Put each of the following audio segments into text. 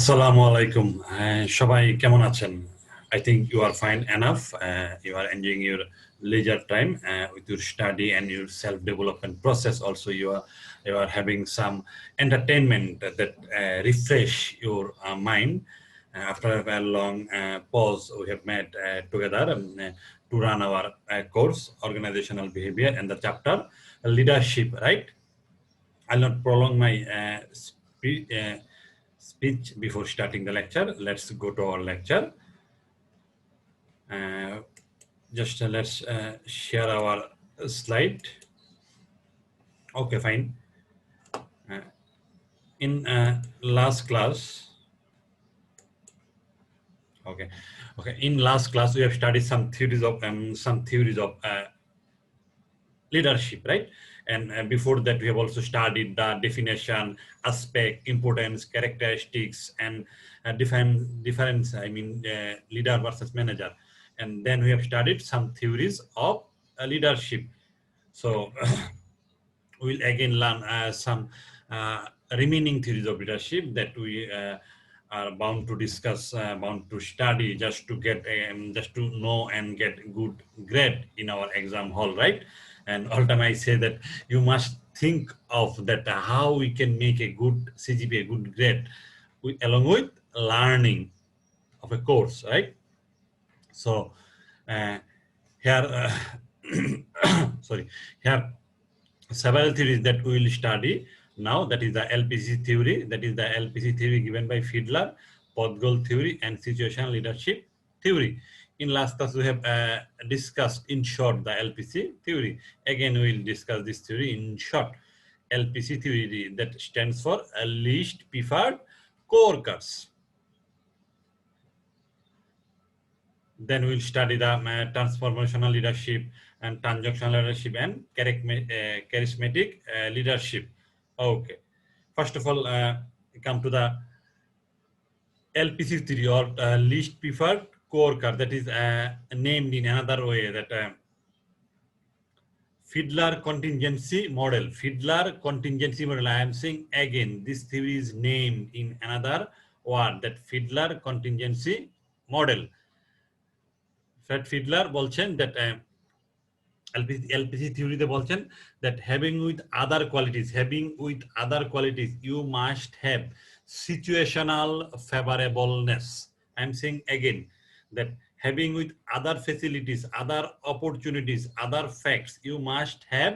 Assalamu alaikum. সবাই কেমন আছেন? I think you are fine enough. You are enjoying your leisure time with your study and your self-development process. Also, you are having some entertainment that refresh your mind. After a long pause, we have met together to run our course, organizational behavior, and the chapter leadership. Right? I'll not prolong my speech before starting the lecture. Let's go to our lecture. Let's share our slide. Okay, fine. In last class, in last class we have studied some theories of leadership, right? And before that, we have also studied the definition, aspect, importance, characteristics, and difference. I mean, leader versus manager. And then we have studied some theories of leadership. So we'll again learn some remaining theories of leadership that we are bound to discuss, bound to study, just to get, just to know and get good grade in our exam hall, right? And all time I say that you must think of that how we can make a good CGPA, good grade, along with learning of a course, right? So here, here several theories that we will study now. That is the LPC theory. That is the LPC theory given by Fiedler, Podgol theory, and situational leadership theory. In last class, we have discussed in short the LPC theory. Again, we will discuss this theory in short. LPC theory, that stands for least preferred co-workers. Then we'll study the transformational leadership and transactional leadership and charismatic leadership. Okay. First of all, come to the LPC theory, or least preferred co-worker. That is named in another way, that Fiedler contingency model. Fiedler contingency model. I am saying again, this theory is named in another word, that Fiedler contingency model. Fiedler বলছেন that LPC theory বলছেন that having with other qualities, you must have situational favorableness. I'm saying again that having with other facilities, other opportunities, other facts, you must have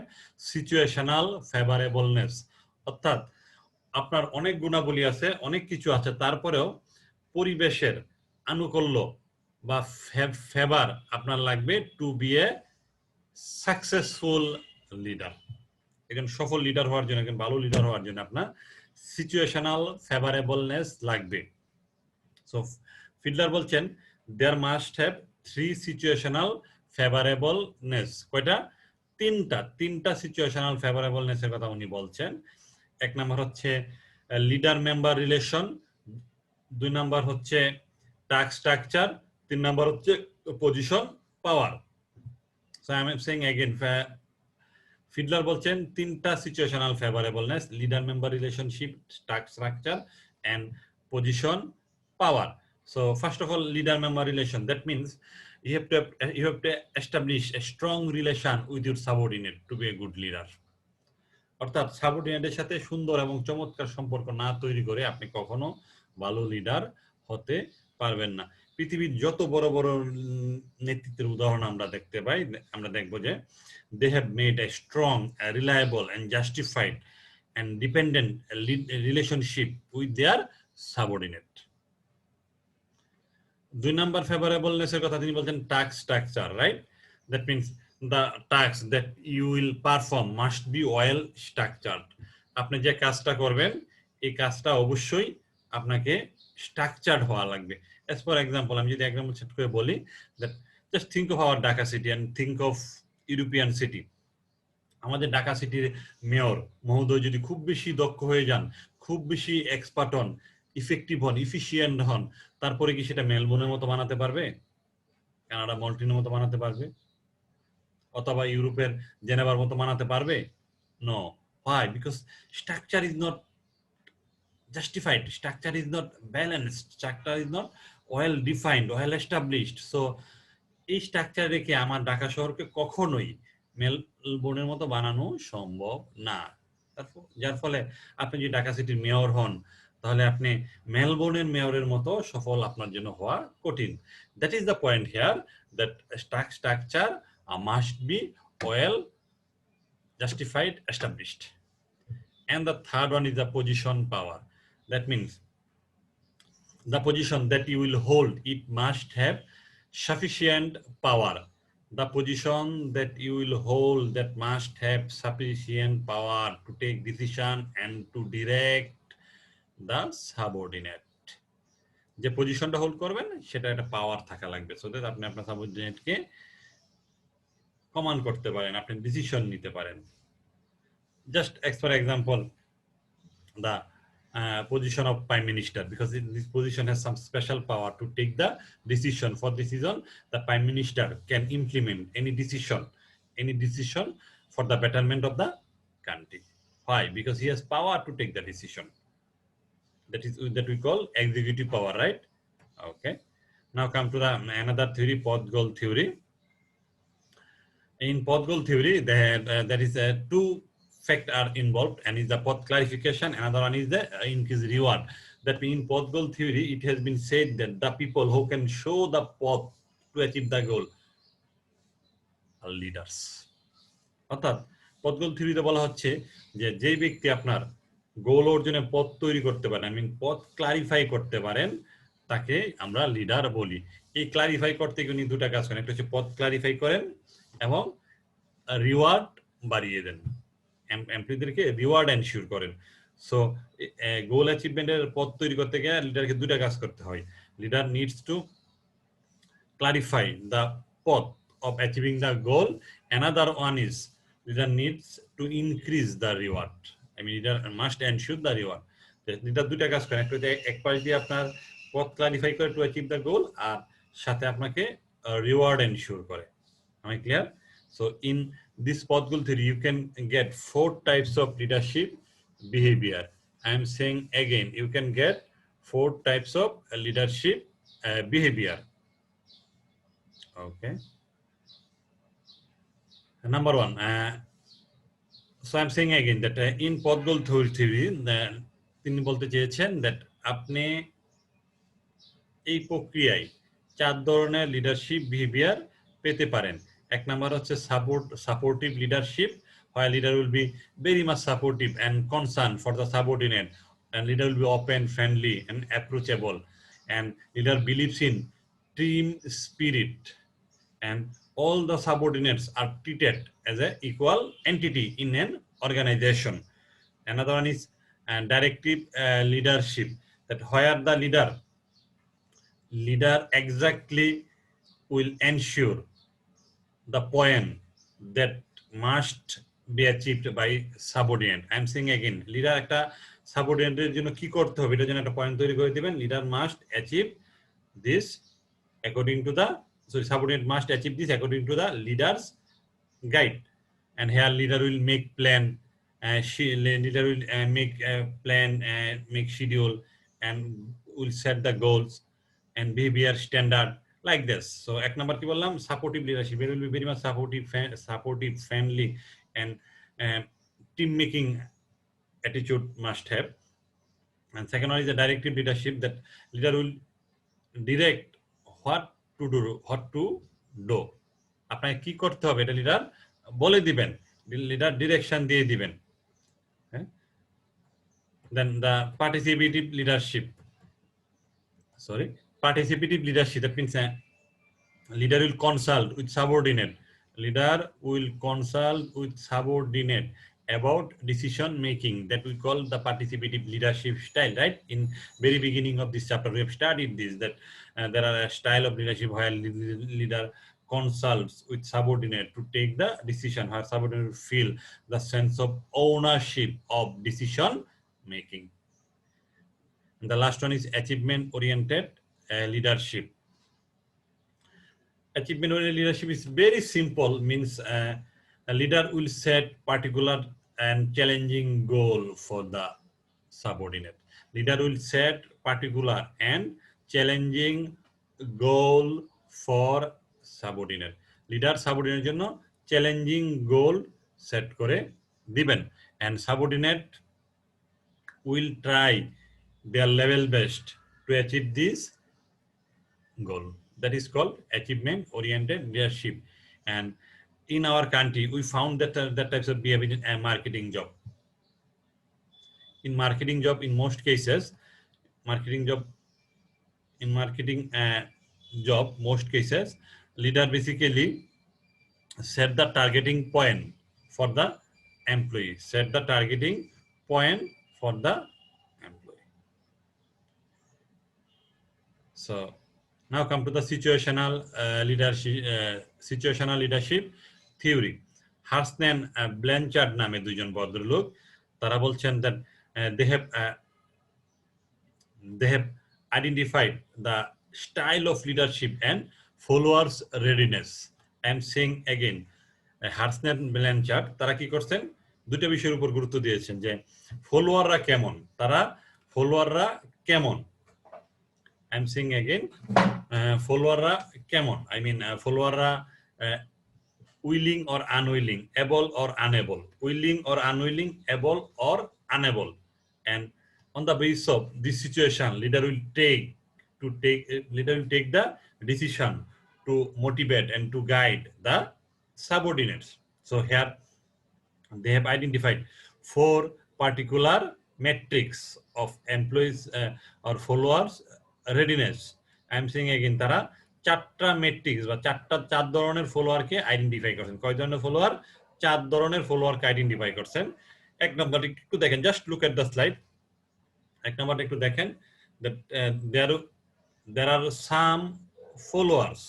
situational favorableness. অর্থাৎ আপনার অনেক গুণাবলী আছে, অনেক কিছু আছে, তারপরেও পরিবেশের আনুকূল্য বা ফেভার আপনার লাগবে to be a successful leader. একজন সফল লিডার হওয়ার জন্য, একজন ভালো লিডার হওয়ার জন্য আপনার সিচুয়েশনাল ফেভারেবলনেস লাগবে। সো ফিডলার বলছেন দেয়ার মাস্ট হ্যাভ 3 সিচুয়েশনাল ফেভারেবলনেস। কয়টা? তিনটা সিচুয়েশনাল ফেভারেবলনেসের কথা উনি বলছেন। এক নাম্বার হচ্ছে লিডার মেম্বার রিলেশন, 2 নাম্বার হচ্ছে টাস্ক স্ট্রাকচার, 3 নাম্বার হচ্ছে position power. So I am saying again, Fiedler বলছেন তিনটা situational favorableness: leader member relationship, task structure, and position power. So first of all, leader member relation. That means you have to establish a strong relation with your subordinate to be a good leader. অর্থাৎ সাবঅর্ডিনেটের সাথে সুন্দর এবং চমৎকার সম্পর্ক না তৈরি করে আপনি কখনো ভালো লিডার হতে পারবেন না। পৃথিবীর যত বড় বড় নেতৃত্বের উদাহরণ আমরা দেখতে পাই, আমরা দেখব যে they have made a strong, reliable and justified and dependent relationship with their subordinate. 2 number ফেভারেবলনেসের কথা তিনি বলছেন task structure, right? That means the tasks that you will perform must be well structured. আপনি যে কাজটা করবেন এই কাজটা অবশ্যই আপনাকে স্ট্রাকচার্ড হওয়া লাগবে। as for example, আমি যদি এক্সাম্পল সেট করে বলি, that just think of our Dhaka city and think of European city. আমাদের ঢাকা সিটির মেয়র মহোদয় যদি খুব বেশি দক্ষ হয়ে যান, খুব বেশি এক্সপার্ট হন, ইফেক্টিভ হন, ইফিশিয়েন্ট হন, তারপরে কি সেটা মেলবোর্নের মতো বানাতে পারবে? কানাডা মন্ট্রিলের মতো বানাতে পারবে? অথবা ইউরোপের জেনেভার মতো বানাতে পারবে? No. Why? Because structure is not justified, structure is not balanced, structure is not well defined, well established. So এই স্ট্রাকচার রেখে আমার ঢাকা শহরকে কখনোই মেলবোর্নের মতো বানানো সম্ভব না। যার ফলে আপনি যদি ঢাকা সিটির মেয়র হন, তাহলে আপনি মেলবোর্নের মেয়রের মতো সফল আপনার জন্য হওয়া কঠিন। That is the point here, that structure must be well justified, established. And the third one is the position power. That means the position that you will hold, it must have sufficient power. The position that you will hold, that must have sufficient power to take decision and to direct the subordinate. যে পজিশনটা hold করবেন সেটা একটা পাওয়ার থাকা লাগবে, so that আপনি আপনার সাবঅর্ডিনেটকে command করতে পারেন, আপনি ডিসিশন নিতে পারেন। Just as for example, the position of prime minister, because this position has some special power to take the decision. For this reason, the prime minister can implement any decision for the betterment of the country. Why? Because he has power to take the decision. That we call executive power, right? Okay. Now come to the another theory, Podgol theory. In Podgol theory, there is two factors are involved, and is the path clarification, another one is the increased reward. That means in Podgol theory, it has been said that the people who can show the path to achieve the goal are leaders. অর্থাৎ পথগোল থিওরিতে বলা হচ্ছে যে যেই ব্যক্তি আপনার গোল অর্জনের পথ তৈরি করতে পারেন, আই মিন পথ ক্লারিফাই করতে পারেন, তাকে আমরা লিডার বলি। এই ক্লারিফাই করতে গিয়ে উনি দুটা কাজ করেন, একটা হচ্ছে পথ ক্লারিফাই করেন এবং রিওয়ার্ড বাড়িয়ে দেন, এমপ্লয়ীদেরকে রিওয়ার্ড এনশিওর করেন। সো গোল অ্যাচিভমেন্টের পথ তৈরি করতে গিয়ে লিডারকে দুটা কাজ করতে হয়। Leader needs to clarify the path of achieving the goal. Another one is leader needs to increase the reward. I mean, leader must ensure the reward. Leader দুইটা কাজ করেন, একটা এক পাশ দিয়ে আপনার পথ ক্লারিফাই করে টু অ্যাচিভ দ্য গোল, আর সাথে আপনাকে রিওয়ার্ড এনশিওর করে। Am I clear? So in this Podgol theory, you can get 4 types of leadership behavior. I am saying again, you can get 4 types of leadership behavior. Okay. Number one, so I'm saying again that in Podgol theory, তিনি বলতে চেয়েছেন that আপনি এই প্রক্রিয়ায় 4 ধরনের leadership behaviour পেতে পারেন। এক নাম্বার হচ্ছে supportive leadership, where leader will be very much supportive and concerned for the subordinate, and leader will be open, friendly and approachable, and leader believes in team spirit, and all the subordinates are treated as an equal entity in an organization. Another one is directive leadership, that where the leader exactly will ensure the point that must be achieved by subordinate. I am saying again, leader একটা সাবঅর্ডিনেটের জন্য কি করতে হবে এটার জন্য একটা point তৈরি করে দিবেন। leader must achieve this according to the subordinate must achieve this according to the leader's guide, and here leader will make plan, leader will make plan, make schedule, and will set the goals and behavior standard like this. So এক number কি বললাম, supportive leadership, it will be very much supportive, friendly, and team making attitude must have. And second one is the directive leadership, that leader will direct what to do. আপনাকে কি করতে হবে এটা leader বলে দিবেন, leader direction দিয়ে দিবেন। Then the participative leadership, that means leader will consult with subordinate. Leader will consult with subordinate about decision making, that we call the participative leadership style, right? In very beginning of this chapter we have studied this, that there are a style of leadership where leader consults with subordinate to take the decision, where subordinate feel the sense of ownership of decision making. And the last one is achievement oriented leadership. Achievement oriented leadership is very simple, means a leader will set particular and challenging goal for the subordinate. Leader will set particular and challenging goal for subordinate. Leader subordinate জন্য challenging goal set করে দিবেন, and subordinate will try their level best to achieve this goal. That is called achievement oriented leadership. And in our country we found that that types of behavior in a marketing job. In marketing job, in most cases, marketing job, most cases, leader basically set the targeting point for the employee. Set the targeting point for the employee. So now come to the situational leadership theory. Harsnen Blanchard নামে দুইজন ভদ্রলোক, তারা বলছেন that they have identified the style of leadership and followers readiness. I am saying again, Harsnen Blanchard তারা কি করছেন, দুটো বিষয়ের উপর গুরুত্ব দিয়েছেন যে ফলোয়াররা কেমন, I am saying again, followerরা কেমন, I mean followerরা willing or unwilling, able or unable, willing or unwilling, able or unable. And on the basis of this situation, leader will take the decision to motivate and to guide the subordinates. So here they have identified 4 particular metrics of employees or followers readiness. I am saying again, তারা 4টা matrix বা 4 ধরনের ফলোয়ারকে identify করছেন। কয় ধরনের follower? 4 ধরনের ফলোয়ারকে identify করছেন। এক নম্বরটা একটু দেখেন, just look at the slide. এক নম্বরটা একটু দেখেন, that there are some followers,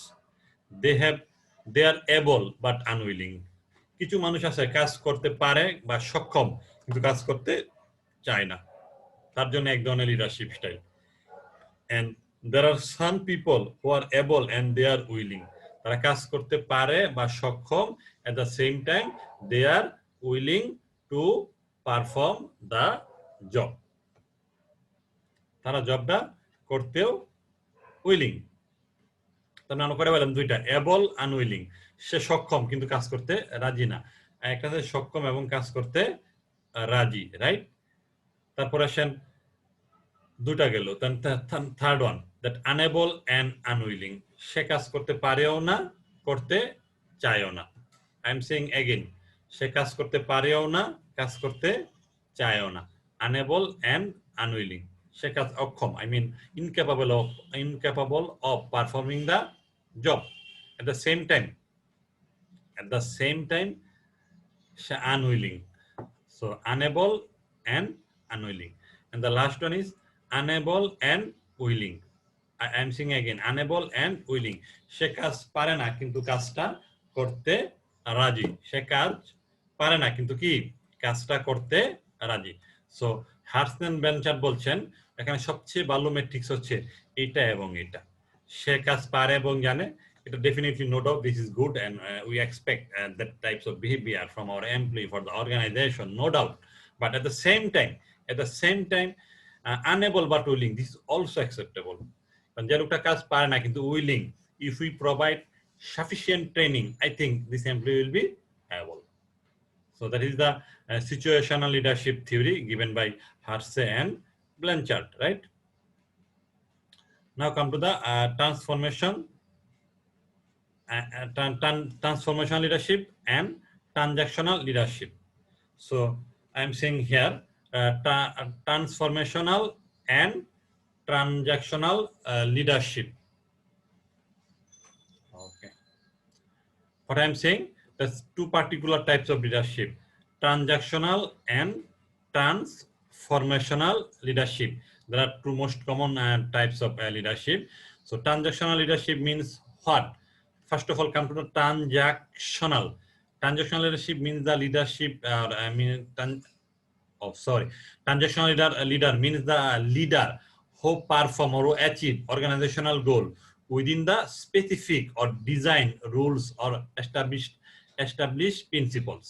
they are able but unwilling. কিছু মানুষ আছে কাজ করতে পারে বা সক্ষম কিন্তু কাজ করতে চায় না, তার জন্য এক ধরনের leadership style. And there are some people who are able and they are willing. তারা কাজ করতে পারে বা সক্ষম, at the same time they are willing to perform the job. তারা জবটা করতেও উইলিং। তার নাম করে বললাম দুইটা, এবল আনউইলিং। সে সক্ষম কিন্তু কাজ করতে রাজি না। একটা হচ্ছে সক্ষম এবং কাজ করতে রাজি, রাইট? তারপর আসেন দুটা গেল, third one, that unable and unwilling. সে কাজ করতে পারেও না, করতে চায়ও না। আই এম সেইং এগেইন, সে কাজ করতে পারেও না, কাজ করতে চায়ও না। আনএবল এন্ড আনউইলিং, সে কাজ অক্ষম, I mean incapable of performing the job. At the same time সে unwilling. So unable and unwilling. And the last one is unable and willing. I am saying again, unable and willing. সে কাজ পারে না কিন্তু কাজটা করতে রাজি। সে কাজ পারে না কিন্তু কি কাজটা করতে রাজি। সো হার্সনেন বেঞ্চার বলছেন এখানে সবচেয়ে ভালো ম্যাট্রিক্স হচ্ছে এটা এবং এটা। সে কাজ পারে এবং জানে, এটা definitely no doubt this is good, and we expect that types of behavior from our employee for the organization, no doubt. But at the same time unable but willing, this is also acceptable. যে লোকটা কাজ পারে না কিন্তু willing, if we provide sufficient training, I think this employee will be able. So that is the situational leadership theory given by Harsey and Blanchard, right? Now come to the transformational leadership and transactional leadership. So I am saying here transformational and transactional leadership. Okay. What I am saying, there's 2 particular types of leadership, transactional and transformational leadership. There are 2 most common types of leadership. So transactional leadership means what? First of all, come to the transactional. Transactional leadership means the leadership, transactional leader means the leader who perform or achieve organizational goal within the specific or design rules or established principles.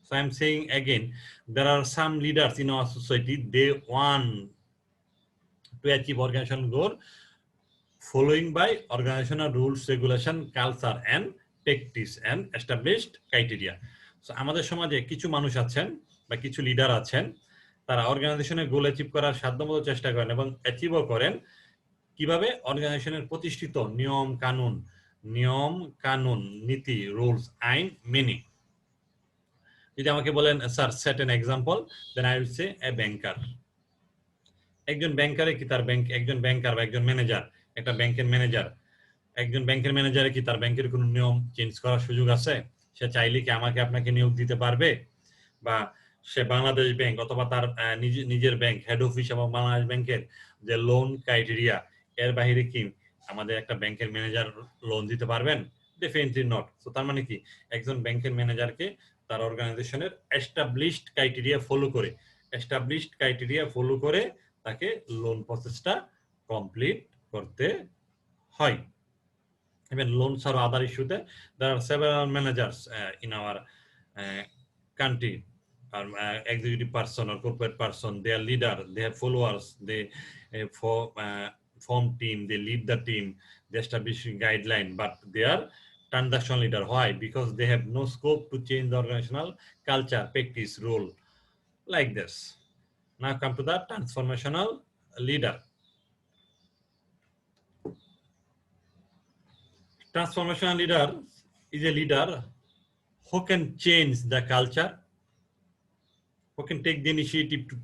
So I am saying again, there are some leaders in our society, they want to achieve organizational goal following by organizational rules, regulation, culture and practice and established criteria. So আমাদের সমাজে কিছু মানুষ আছেন বা কিছু leader আছেন, তারা অর্গানাইজেশনের গোল অ্যাচিভ করার সাধ্যমতো চেষ্টা করেন এবং অ্যাচিভও করেন কিভাবে অর্গানাইজেশনের প্রতিষ্ঠিত নিয়ম কানুন নীতি রুলস আইন মেনে। যদি আমাকে বলেন sir set an example, then I will say a banker. একজন ব্যাংকারে কি তার ব্যাংক, একজন ব্যাংকার বা একজন ম্যানেজার, একটা ব্যাংকের ম্যানেজার, একজন ব্যাংকের ম্যানেজারে কি তার ব্যাংকের কোনো নিয়ম চেঞ্জ করার সুযোগ আছে? সে চাইলে কি আমাকে আপনাকে নিয়োগ দিতে পারবে? বা সে বাংলাদেশ ব্যাংক অথবা তার নিজের ব্যাংক হেড অফিস এবং বাংলাদেশ ব্যাংকের যে লোন ক্রাইটেরিয়া এর বাইরে কি আমাদের একটা ব্যাংকের ম্যানেজার লোন দিতে পারবেন? Definitely not. তো তার মানে কি একজন ব্যাংকের ম্যানেজারকে তার অর্গানাইজেশনের এস্টাবলিশড ক্রাইটেরিয়া ফলো করে তাকে লোন প্রসেসটা কমপ্লিট করতে হয়। Even loans or other issues, there are several managers in our country, or executive person or corporate person. They are leader, they have followers, they form team, they lead the team, they establish guideline, but they are transactional leader. Why? Because they have no scope to change the organizational culture, practice, role, like this. Now come to the transformational leader. Transformational leader is a leader who can change the culture, who can take the initiative to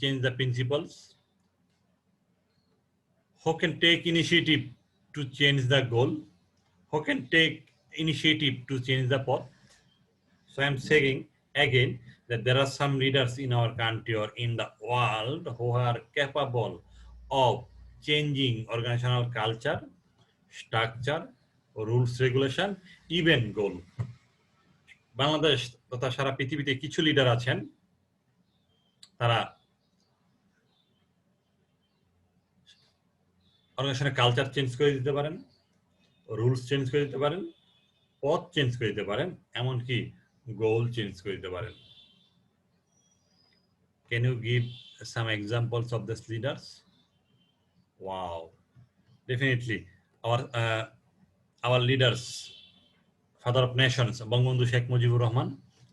change the principles, who can take initiative to change the goal, who can take initiative to change the path. So I'm saying again that there are some leaders in our country or in the world who are capable of changing organizational culture, structure, rules, regulation, even goal. Bangladesh তথা সারা পৃথিবীতে কিছু leader আছেন, তারা অর্গানাইজেশনের culture change করে দিতে পারেন, rules change করে দিতে পারেন, পথ চেঞ্জ করে দিতে পারেন, এমনকি গোল চেঞ্জ করে দিতে পারেন। Can you give some examples of these leaders? Wow, definitely our leaders, father of nations, Bangabandhu Sheikh Mujibur Rahman,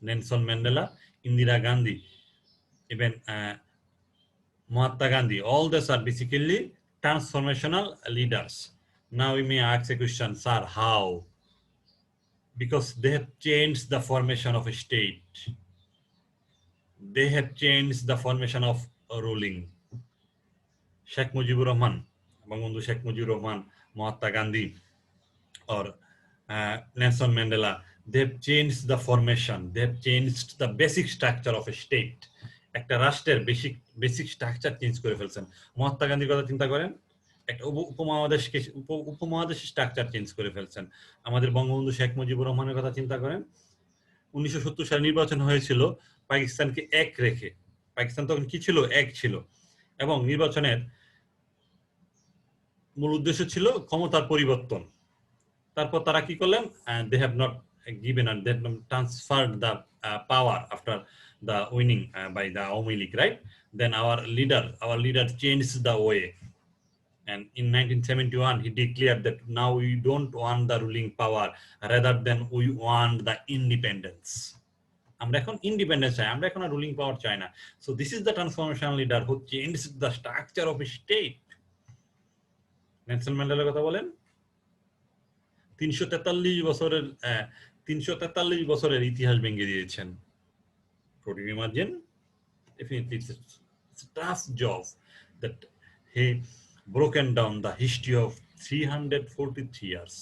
Nelson Mandela, Indira Gandhi, even Mahatma Gandhi, all these are basically transformational leaders. Now we may ask a question, sir, how? Because they have changed the formation of a state. They have changed the formation of a ruling. Sheikh Mujibur Rahman, Bangabandhu Sheikh Mujibur Rahman, Mahatma Gandhi, or Nelson Mandela, they have changed the formation. They have changed the basic structure of a state. একটা রাষ্ট্রের basic structure change করে ফেলছেন। মহাত্মা গান্ধীর কথা চিন্তা করেন, একটা উপমহাদেশ স্ট্রাকচার চেঞ্জ করে ফেলছেন। আমাদের বঙ্গবন্ধু শেখ মুজিবুর রহমানের কথা চিন্তা করেন, 1970 সালে নির্বাচন হয়েছিল পাকিস্তানকে এক রেখে। পাকিস্তান তখন কি ছিল? এক ছিল। এবং নির্বাচনের মূল উদ্দেশ্য ছিল ক্ষমতার পরিবর্তন। তারপর তারা কি করলেন? They have not given and they have not transferred the power after the winning by the Awami League, right? Then our leader changed the way, and in 1971 he declared that now we don't want the ruling power, rather than we want the independence. আমরা এখন independence চাই, আমরা এখন ruling পাওয়ার চাই না। So this is the transformational leader who changed the structure of a state. Nelson ম্যান্ডেলার কথা বলেন, 343 বছরের ইতিহাস ভেঙে দিয়েছেন। Could you imagine? Definitely it's a tough job that he broken down the history of 343 years.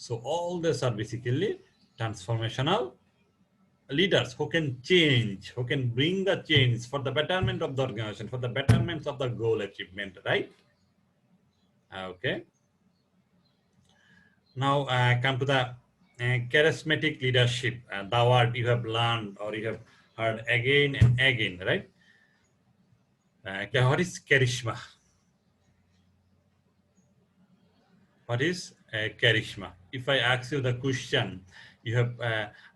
So all these are basically transformational leaders who can change, who can bring the change for the betterment of the organization, for the betterment of the goal achievement, right? Okay. Now come to the charismatic leadership, the word you have learned or you have heard again and again, right? What is charisma? What is charisma? If I ask you the question, you have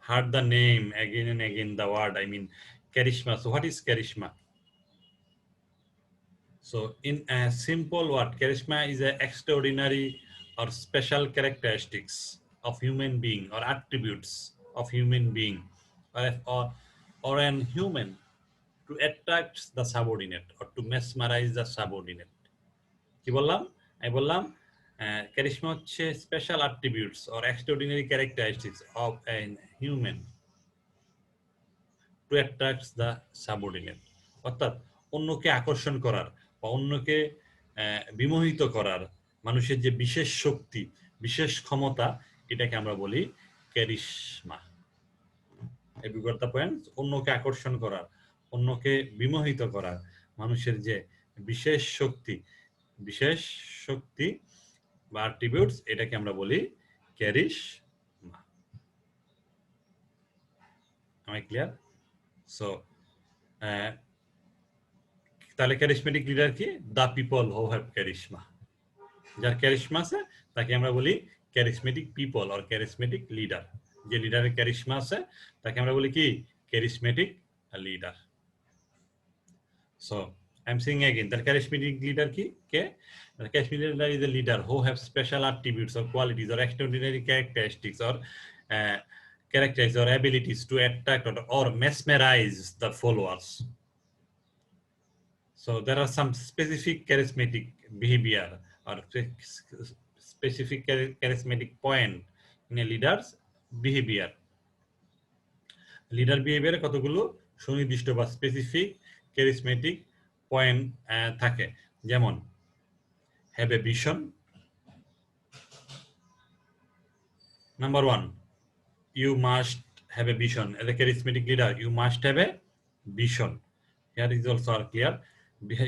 heard the name again and again, the word, I mean charisma. So what is charisma? So in a simple word, charisma is an extraordinary or special characteristics of human being or attributes of human being or an human to attract the subordinate or to mesmerize the subordinate. কি বললাম? আমি বললাম charisma হচ্ছে special attributes or extraordinary characteristics of a human to attract the subordinate. অর্থাৎ অন্যকে আকর্ষণ করার বা অন্যকে বিমোহিত করার মানুষের যে বিশেষ শক্তি, বিশেষ ক্ষমতা, এটাকে আমরা বলি ক্যারিশমা। এই বিগত পয়েন্ট, অন্যকে আকর্ষণ করার, অন্যকে বিমোহিত করার মানুষের যে বিশেষ শক্তি বা অ্যাট্রিবিউটস, এটাকে আমরা বলি charisma. Am I clear? So তাহলে ক্যারিশমেটিক লিডার কি? The people who have charisma. যার ক্যারিশমা আছে তাকে আমরা বলি charismatic people or charismatic leader. যে লিডারের ক্যারিশমা আছে তাকে আমরা বলি কি? Charismatic leader. So I am saying again, the charismatic leader ki ke the charismatic leader is a leader who have special attributes or qualities or extraordinary characteristics or characteristics or abilities to attract or mesmerize the followers. So there are some specific charismatic behavior or specific charismatic point in a leader's behavior. Leader behavior কতগুলো সুনির্দিষ্ট বা specific charismatic point থাকে, যেমন have a vision. Number 1, you must have a vision. As a charismatic leader, you must have a vision. Here is also clear.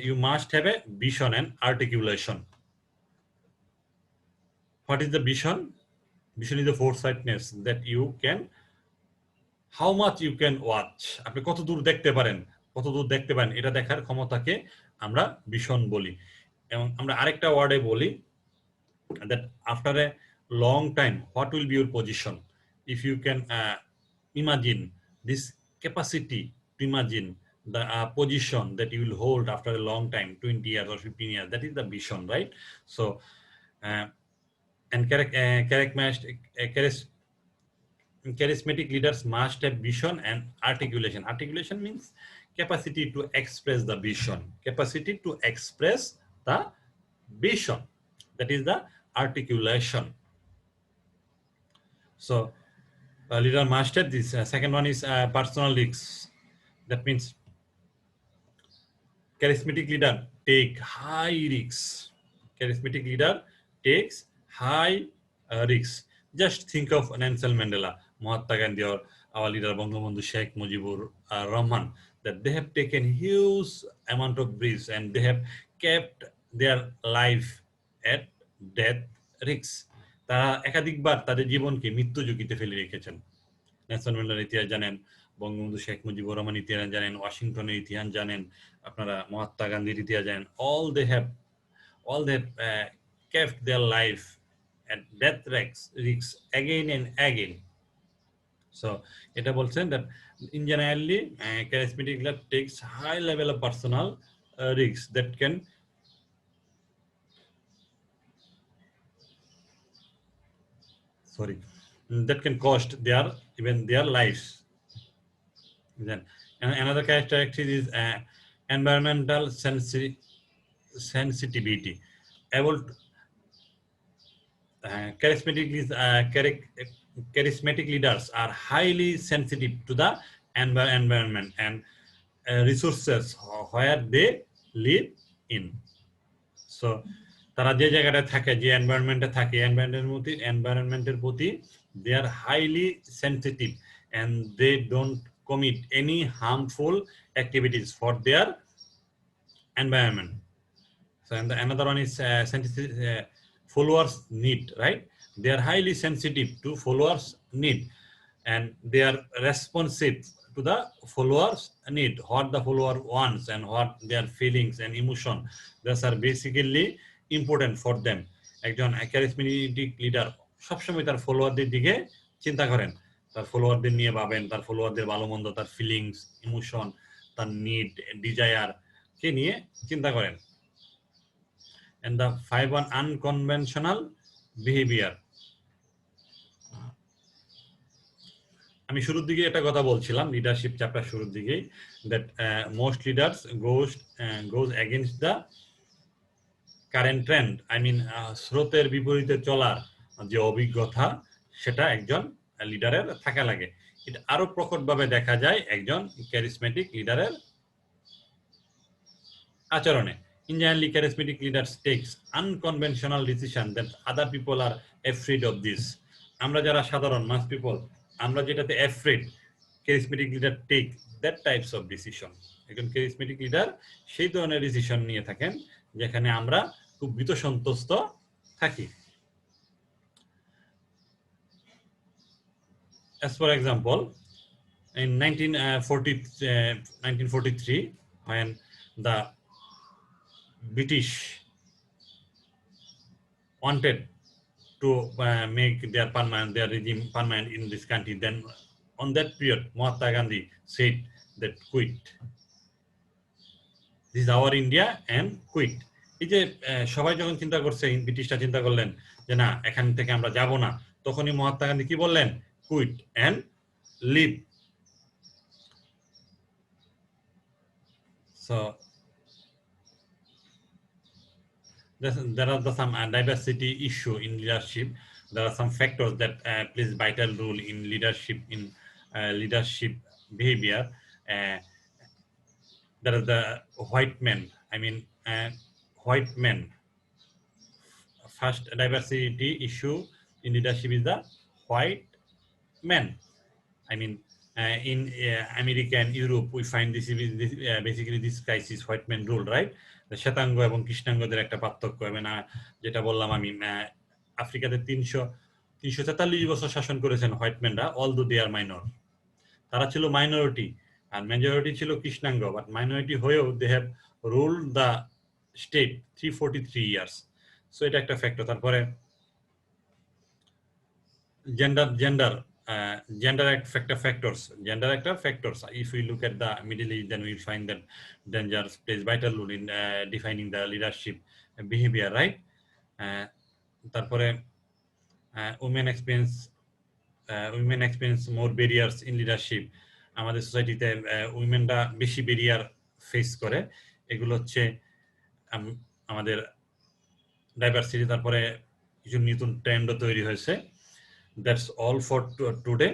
You must have a vision and articulation. What is the vision? Vision is the foresightness that you can, how much you can watch. আপনি কত দূর দেখতে পারেন, এটা দেখার ক্ষমতাকে আমরা vision বলি। এবং আমরা আরেকটা ওয়ার্ডে বলি that after a long time what will be your position. If you can imagine this capacity to imagine the position that you will hold after a long time, 20 years or 15 years, that is the vision, right? So and charismatic leaders must have vision and articulation. Articulation means capacity to express the vision. Capacity to express the vision. That is the articulation. So leader must have this. Second one is personal risks. That means charismatic leader take high risks. Charismatic leader takes high risks. Just think of Nelson Mandela, Mahatma Gandhi, or our leader Bangabandhu Sheikh Mujibur Rahman, that they have taken huge amount of risks and they have kept their life at death risks. তারা একাধিকবার তাদের জীবনকে মৃত্যু ঝুঁকিতে ফেলে রেখেছেন। Nelson ম্যান্ডেলার ইতিহাস জানেন, বঙ্গবন্ধু শেখ মুজিবুর রহমানের ইতিহাস জানেন, ওয়াশিংটনের ইতিহাস জানেন, আপনারা মহাত্মা গান্ধীর ইতিহাস জানেন। all they have kept their life at death risks again and again. So এটা বলছেন that in generally charismatic leader takes high level of personal risks that can cost even their lives. Then another characteristic is environmental sensitivity. Able to, charismatic leaders are highly sensitive to the environment and resources where they live in. So তারা যে জায়গাটা থাকে, যে এনভায়রনমেন্টে থাকে, এনভায়রনমেন্টের প্রতি they are highly sensitive and they don't commit any harmful activities for their environment. So and another one is followers need, right? They are highly sensitive to followers need and they are responsive to the followers need, what the follower wants and what their feelings and emotion, those are basically important for them. একজন charismatic leader সবসময় তার ফলোয়ারদের দিকে চিন্তা করেন, তার ফলোয়ারদের নিয়ে ভাবেন, তার ফলোয়ারদের ভালো মন্দ, তার ফিলিংস, ইমোশন, তার নিড, ডিজায়ার কে নিয়ে চিন্তা করেন। and the 5 on unconventional behavior. আমি শুরুর দিকে একটা কথা বলছিলাম লিডারশিপ চ্যাপ্টার শুরুর দিকেই that most leaders goes against the current trend. I mean স্রোতের বিপরীতে চলার যে অভিজ্ঞতা সেটা একজন লিডারের থাকা লাগে। এটা আরো প্রকটভাবে দেখা যায় একজন ক্যারিসমেটিক লিডারের আচরণে। In generally, charismatic leaders takes unconventional decision that other people are afraid of this. আমরা যারা সাধারণ mass people, আমরা যেটাতে afraid, charismatic leader take that types of decision. একজন charismatic leader সেই ধরনের ডিসিশন নিয়ে থাকেন যেখানে আমরা খুব ভীত সন্ত্রস্ত থাকি। As for example, in 1943, when the British wanted to make their regime permanent in this country, then on that period, Mahatma Gandhi said that quit. This is our India and quit. এই যে সবাই যখন চিন্তা করছে ব্রিটিশরা চিন্তা করলেন যে না এখান থেকে আমরা যাব না, তখনই মহাত্মা গান্ধী কি বললেন? Quit and leave. So there are some diversity issue in leadership. There are some factors that plays vital role in leadership behavior. There are the white men. I mean, white men. First diversity issue in leadership is the white men. I mean, in America and Europe, we find this basically this crisis white men rule, right? শ্বেতাঙ্গ এবং কৃষ্ণাঙ্গদের একটা পার্থক্য। মানে যেটা বললাম আমি, আফ্রিকাতে 343 বছর শাসন করেছেন হোয়াইটম্যানরা, অলদো দে আর মাইনর। তারা ছিল মাইনরিটি আর মেজরিটি ছিল কৃষ্ণাঙ্গ, বাট মাইনরিটি হয়েও they have ruled the state 343 years. So এটা একটা ফ্যাক্টর। তারপরে gender factors. If we look at the Middle East, then we'll find that gender plays vital role in defining the leadership behavior, right? তারপরে women experience more barriers in leadership. আমাদের সোসাইটিতে উইমেনরা বেশি barrier face করে। এগুলো হচ্ছে আমাদের diversity. তারপরে কিছু নতুন ট্রেন্ডও তৈরি হয়েছে। That's all for today.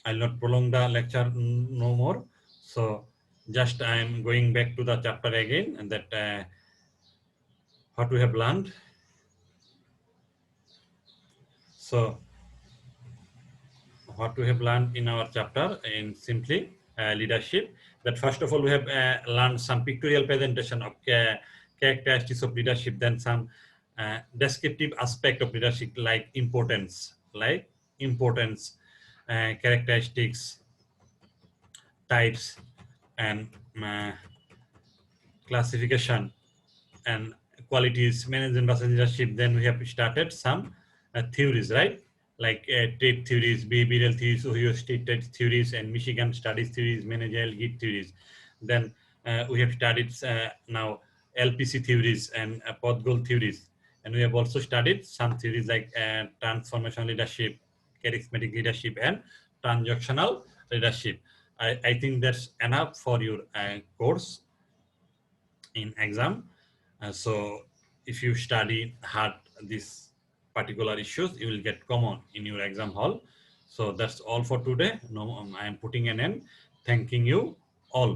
I'll not prolong the lecture no more. So just I am going back to the chapter again, and that what we have learned. So what we have learned in our chapter in simply leadership, that first of all we have learned some pictorial presentation of characteristics of leadership, then some descriptive aspect of leadership like importance, characteristics, types, and classification and qualities, management versus leadership. Then we have started some theories, right? Like trait theories, behavioral theories, Ohio State theories, and Michigan studies theories, managerial git theories. Then we have studied now LPC theories and Podgol theories. And we have also studied some theories like transformational leadership, charismatic leadership, and transactional leadership. I think that's enough for your course in exam. So if you study hard these particular issues, you will get common in your exam hall. So that's all for today. No, I am putting an end. Thanking you all.